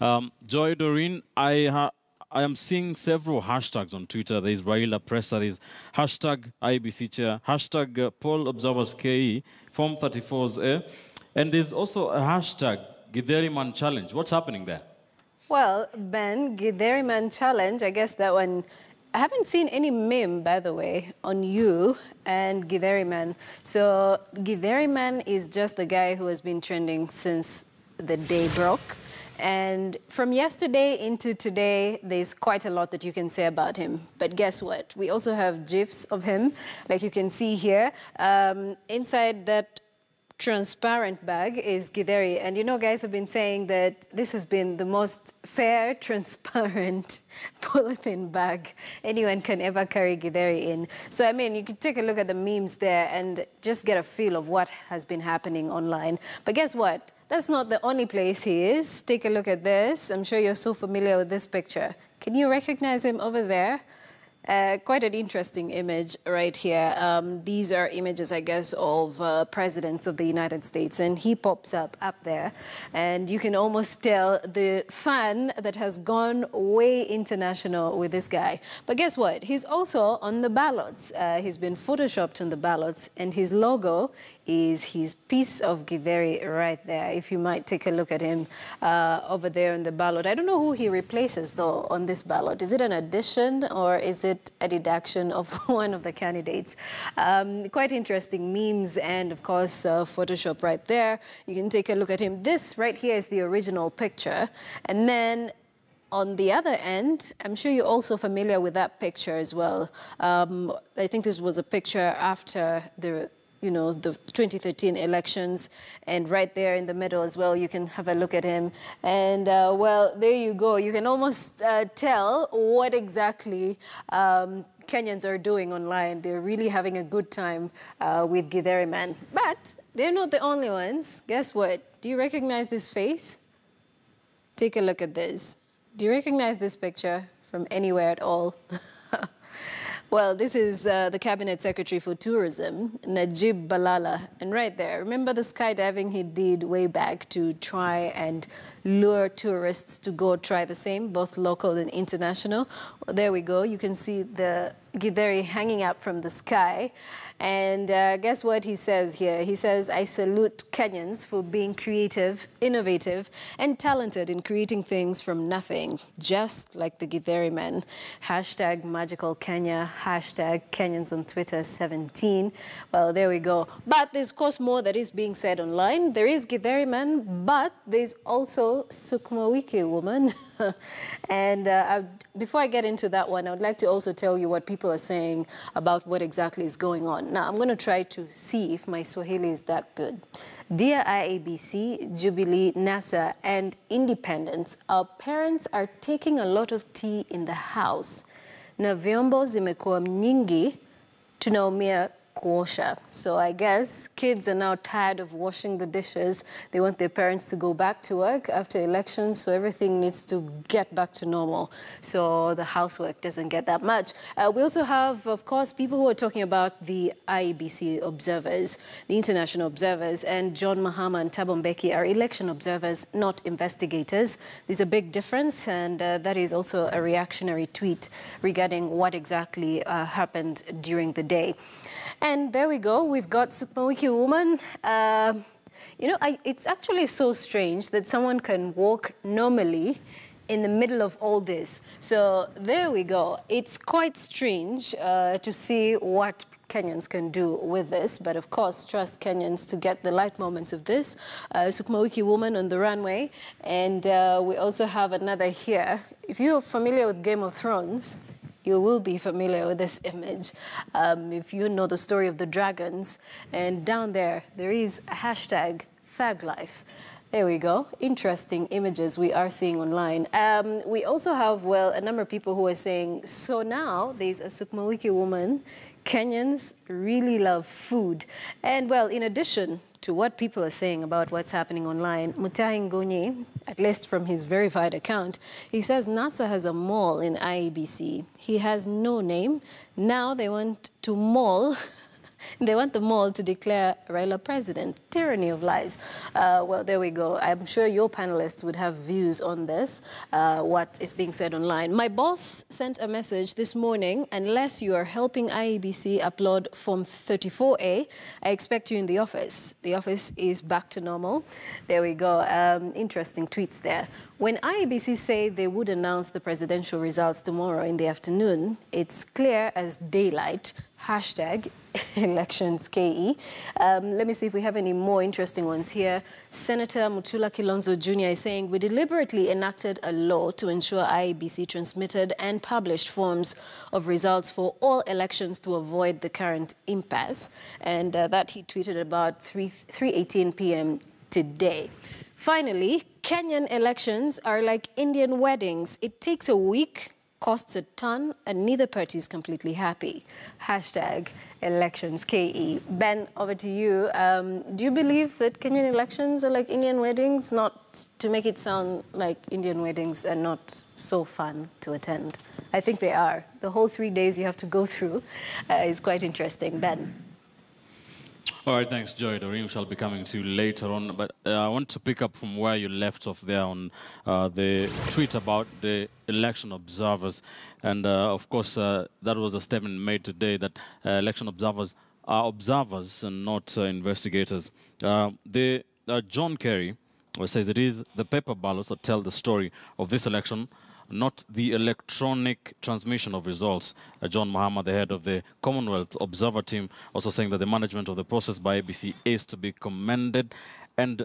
Joy Doreen, I am seeing several hashtags on Twitter. There's Raila Pressa, there's hashtag IBC Chair, hashtag Poll Observers KE, Form 34's A, and there's also a hashtag Githeri Man Challenge. What's happening there? Well, Ben, Githeri Man Challenge, I guess that one, I haven't seen any meme, by the way, on you and Githeri Man. So Githeri Man is just the guy who has been trending since the day broke. And from yesterday into today, there's quite a lot that you can say about him. But guess what? We also have GIFs of him, like you can see here. Inside that transparent bag is Githeri. And you know, guys have been saying that this has been the most fair, transparent polythene bag anyone can ever carry Githeri in. So, I mean, you could take a look at the memes there and just get a feel of what has been happening online. But guess what? That's not the only place he is. Take a look at this. I'm sure you're so familiar with this picture. Can you recognize him over there? Quite an interesting image right here. These are images, I guess, of presidents of the United States, and he pops up there. And you can almost tell the fan that has gone way international with this guy. But guess what? He's also on the ballots. He's been photoshopped on the ballots, and his logo is his piece of Githeri right there. If you might take a look at him over there on the ballot. I don't know who he replaces, though, on this ballot. Is it an addition or is it a deduction of one of the candidates? Quite interesting memes and, of course, Photoshop right there. You can take a look at him. This right here is the original picture. And then on the other end, I'm sure you're also familiar with that picture as well. I think this was a picture after the 2013 elections, and right there in the middle as well, you can have a look at him. And well, there you go. You can almost tell what exactly Kenyans are doing online. They're really having a good time with Githeri Man. But they're not the only ones. Guess what? Do you recognize this face? Take a look at this. Do you recognize this picture from anywhere at all? Well, this is the Cabinet Secretary for Tourism, Najib Balala. And right there, remember the skydiving he did way back to try and lure tourists to go try the same, both local and international? Well, there we go. You can see the Githeri hanging up from the sky. And guess what he says here? He says, I salute Kenyans for being creative, innovative, and talented in creating things from nothing, just like the Githeri Man. Hashtag Magical Kenya, hashtag Kenyans on Twitter 17. Well, there we go. But there's, of course, more that is being said online. There is Githeri Man, but there's also Sukuma Wiki woman. And before I get into that one, I would like to also tell you what people are saying about what exactly is going on. Now, I'm going to try to see if my Swahili is that good. Dear IABC, Jubilee, NASA, and independents, our parents are taking a lot of tea in the house. Na vyombo zimekuwa nyingi, tunaumia kuosha. So I guess kids are now tired of washing the dishes. They want their parents to go back to work after elections, so everything needs to get back to normal. So the housework doesn't get that much. We also have, of course, people who are talking about the IEBC observers, the international observers, and John Mahama and Thabo Mbeki are election observers, not investigators. There's a big difference, and that is also a reactionary tweet regarding what exactly happened during the day. And there we go. We've got Sukuma Wiki woman. It's actually so strange that someone can walk normally in the middle of all this. So there we go. It's quite strange to see what Kenyans can do with this, but of course, trust Kenyans to get the light moments of this. Sukuma Wiki woman on the runway, and we also have another here. If you're familiar with Game of Thrones, you will be familiar with this image if you know the story of the dragons. And down there, there is a hashtag #ThugLife. There we go. Interesting images we are seeing online. We also have, well, a number of people who are saying, so now there's a Sukuma Wiki woman. Kenyans really love food. And, well, in addition to what people are saying about what's happening online, Mutahi Ngonyi, at least from his verified account, he says NASA has a mall in IEBC. He has no name. Now they want to maul They want them all to declare Raila president. Tyranny of lies. Well, there we go. I'm sure your panelists would have views on this, what is being said online. My boss sent a message this morning. Unless you are helping IEBC upload Form 34A, I expect you in the office. The office is back to normal. There we go. Interesting tweets there. When IEBC say they would announce the presidential results tomorrow in the afternoon, it's clear as daylight. Hashtag elections KE. Let me see if we have any more interesting ones here. Senator Mutula Kilonzo Jr. is saying, we deliberately enacted a law to ensure IEBC transmitted and published forms of results for all elections to avoid the current impasse. And that he tweeted about 3:18 p.m. today. Finally, Kenyan elections are like Indian weddings. It takes a week, costs a ton, and neither party is completely happy. Hashtag elections KE. Ben, over to you. Do you believe that Kenyan elections are like Indian weddings? Not to make it sound like Indian weddings are not so fun to attend. I think they are. The whole 3 days you have to go through is quite interesting. Ben. All right, thanks, Joy. Doreen shall be coming to you later on. But I want to pick up from where you left off there on the tweet about the election observers. And, of course, that was a statement made today that election observers are observers and not investigators. John Kerry says it is the paper ballots that tell the story of this election, not the electronic transmission of results. John Mahama, the head of the Commonwealth Observer Team, also saying that the management of the process by ABC is to be commended. And